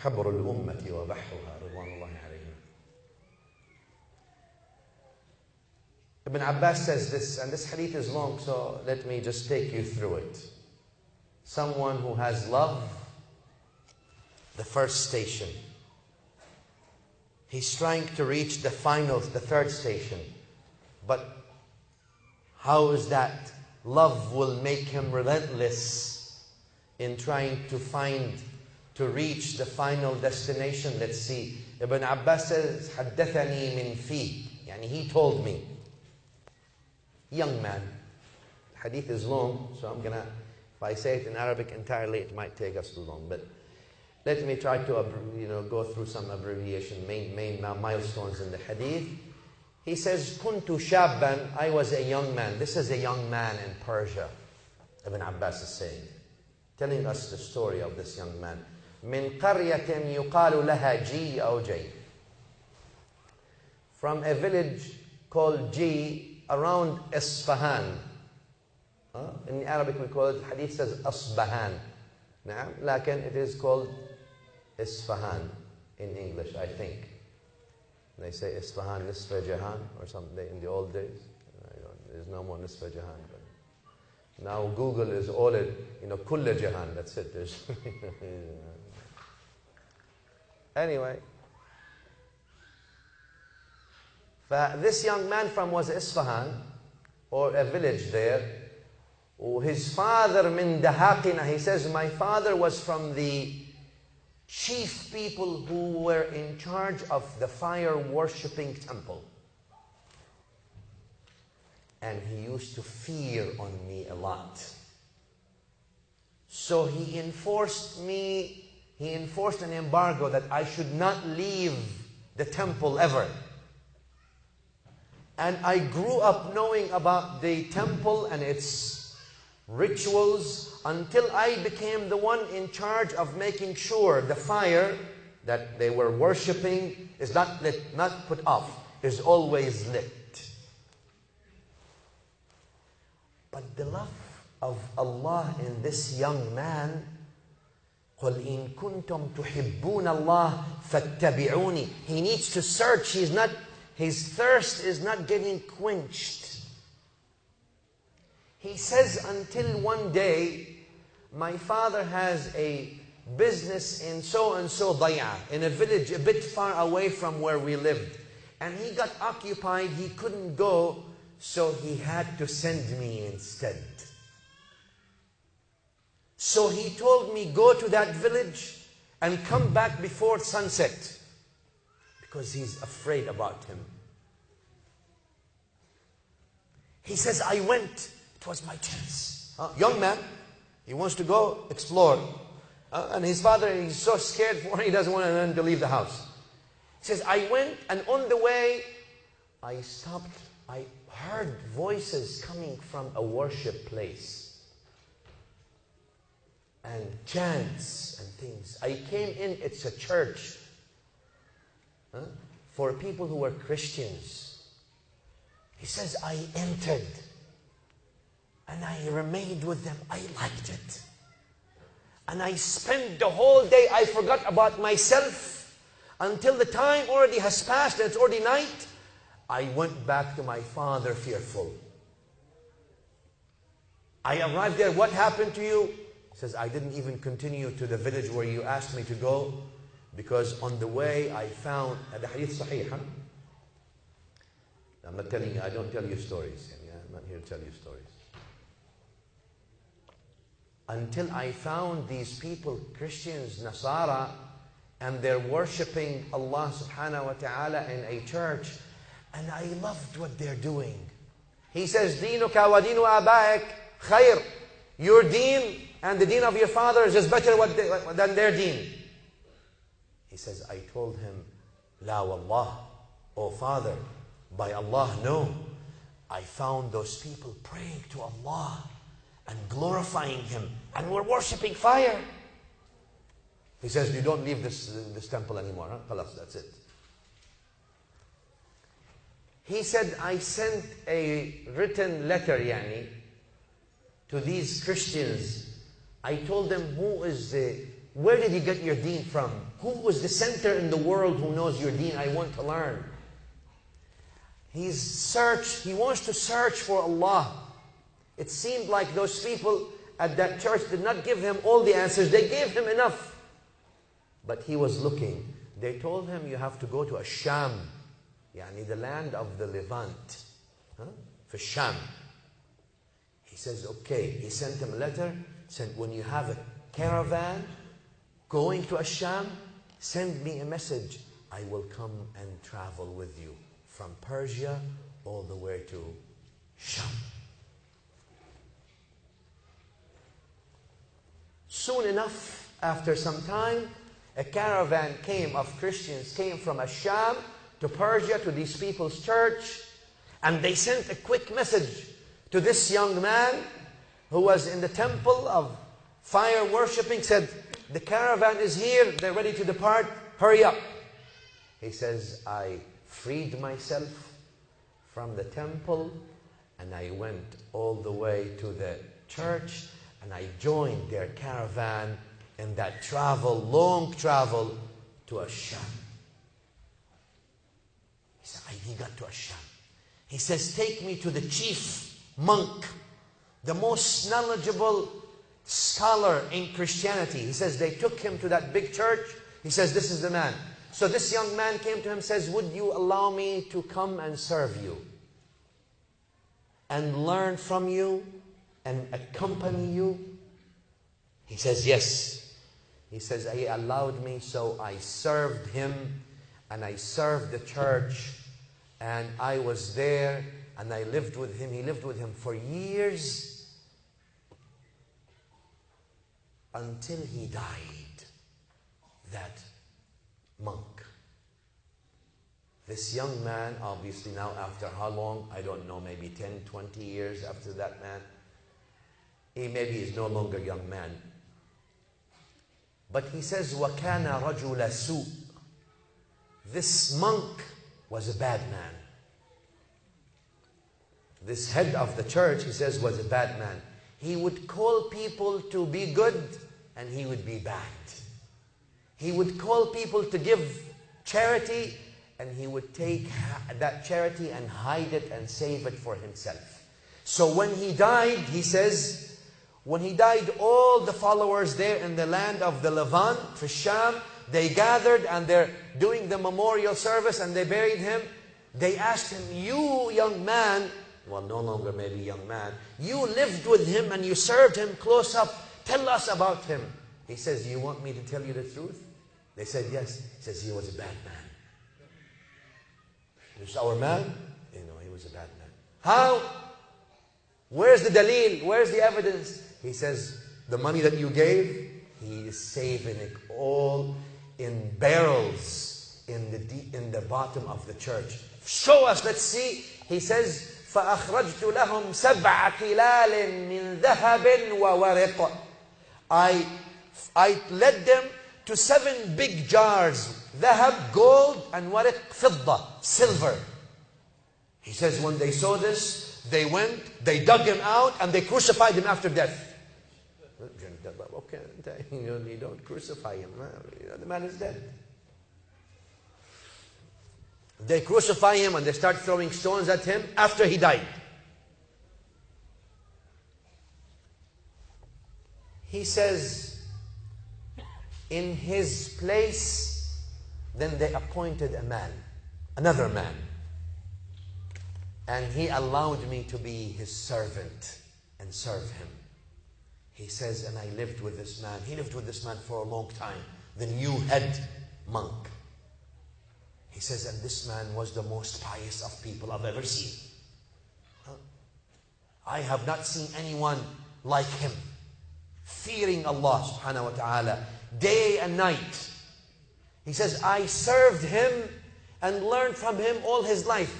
حبر الأمة وبحرها رضوان الله عليهم. Ibn Abbas says this, and this hadith is long, so let me just take you through it. Someone who has love, the first station. He's trying to reach the third station. But how is that? Love will make him relentless in trying to reach the final destination. Let's see. Ibn Abbas says, حدثني من فيه. Yani he told me. Young man. Hadith is long, so if I say it in Arabic entirely, it might take us too long. But let me try to go through some abbreviation, main milestones in the hadith. He says, كنت شابا, I was a young man. This is a young man in Persia, Ibn Abbas is saying, telling us the story of this young man. من قرية يقال لها جي أو جي. From a village called Ji, around Isfahan. In Arabic we call it, hadith says Asbahan. Lakin it is called Isfahan in English, I think. They say Isfahan, Nisfa Jahan, or something in the old days. There's no more Nisfa Jahan. But now Google is all it, Kulla Jahan, that's it. Anyway. This young man was Isfahan, or a village there. His father min dahaqina, he says, my father was from the chief people who were in charge of the fire worshipping temple. And he used to fear on me a lot. So he enforced an embargo that I should not leave the temple ever. And I grew up knowing about the temple and its rituals until I became the one in charge of making sure the fire that they were worshipping is not put off, is always lit. But the love of Allah in this young man, قُلْ إِن كُنْتُمْ تُحِبُّونَ اللَّهَ فَاتَّبِعُونِ. He needs to search. His thirst is not getting quenched. He says, until one day, my father has a business in so-and-so daya, in a village a bit far away from where we lived. And he got occupied, he couldn't go, so he had to send me instead. So he told me, go to that village and come back before sunset. Because he's afraid about him. He says, I went. It was my chance. Young man, he wants to go explore. And his father, he's so scared for him, he doesn't want him to leave the house. He says, I went, and on the way, I stopped. I heard voices coming from a worship place. And chants and things. I came in, it's a church. For people who were Christians. He says, I entered. And I remained with them. I liked it. And I spent the whole day, I forgot about myself. Until the time already has passed and it's already night. I went back to my father fearful. I arrived there, what happened to you? He says, I didn't even continue to the village where you asked me to go. Because on the way I found, the hadith sahih. I'm not telling you, I don't tell you stories. I'm not here to tell you stories. Until I found these people, Christians, Nasara, and they're worshipping Allah subhanahu wa ta'ala in a church. And I loved what they're doing. He says, Dinuka wa dinu abaik khair. Your deen and the deen of your fathers is better than their deen. He says, I told him, La wallah, oh father, by Allah, no. I found those people praying to Allah and glorifying Him, and we're worshipping fire. He says, you don't leave this temple anymore. Khalas, that's it. He said, I sent a written letter, to these Christians. I told them, who is the Where did you get your deen from? Who was the center in the world who knows your deen? I want to learn. He wants to search for Allah. It seemed like those people at that church did not give him all the answers. They gave him enough. But he was looking. They told him, you have to go to Sham, yani the land of the Levant. For Sham. He says, okay. He sent him a letter. Said, when you have a caravan going to Sham, send me a message. I will come and travel with you from Persia all the way to Sham. Soon enough, after some time, a caravan of Christians came from Sham to Persia to these people's church, and they sent a quick message to this young man who was in the temple of fire worshipping, said, the caravan is here, they're ready to depart, hurry up. He says, I freed myself from the temple and I went all the way to the church and I joined their caravan in that long travel to Sham. He said, he got to Sham. He says, take me to the chief monk, the most knowledgeable scholar in Christianity. He says, they took him to that big church. He says, this is the man. So this young man came to him and says, would you allow me to come and serve you and learn from you and accompany you? He says, yes. He says, he allowed me, so I served him and I served the church and I was there and I lived with him. He lived with him for years until he died, that monk. This young man, obviously now after how long? I don't know, maybe 10, 20 years after that man. He maybe is no longer a young man. But he says, وَكَانَ رَجُلَ سُوءٍ. This monk was a bad man. This head of the church, he says, was a bad man. He would call people to be good and he would be bad. He would call people to give charity and he would take that charity and hide it and save it for himself. So when he died, he says, when he died, all the followers there in the land of the Levant, for Sham, they gathered and they're doing the memorial service and they buried him. They asked him, you young man, well, no longer maybe young man, you lived with him and you served him close up. Tell us about him. He says, you want me to tell you the truth? They said, yes. He says, he was a bad man. This is our man? You know, he was a bad man. How? Where's the dalil? Where's the evidence? He says, the money that you gave, he is saving it all in barrels in the bottom of the church. Show us, let's see. He says, فَأَخْرَجْتُ لَهُمْ سَبْعَ كِلَالٍ مِّن ذَهَبٍ وَوَرِقٍ. I led them to 7 big jars, ذهب, gold, and wariq, fidda, silver. He says when they saw this, they went, they dug him out, and they crucified him after death. Okay, you don't crucify him. The man is dead. They crucify him and they start throwing stones at him after he died. He says, in his place, then they appointed a man, another man. And he allowed me to be his servant and serve him. He says, and I lived with this man. He lived with this man for a long time, the new head monk. He says, and this man was the most pious of people I've ever seen. I have not seen anyone like him, fearing Allah subhanahu wa ta'ala, day and night. He says, I served him and learned from him all his life.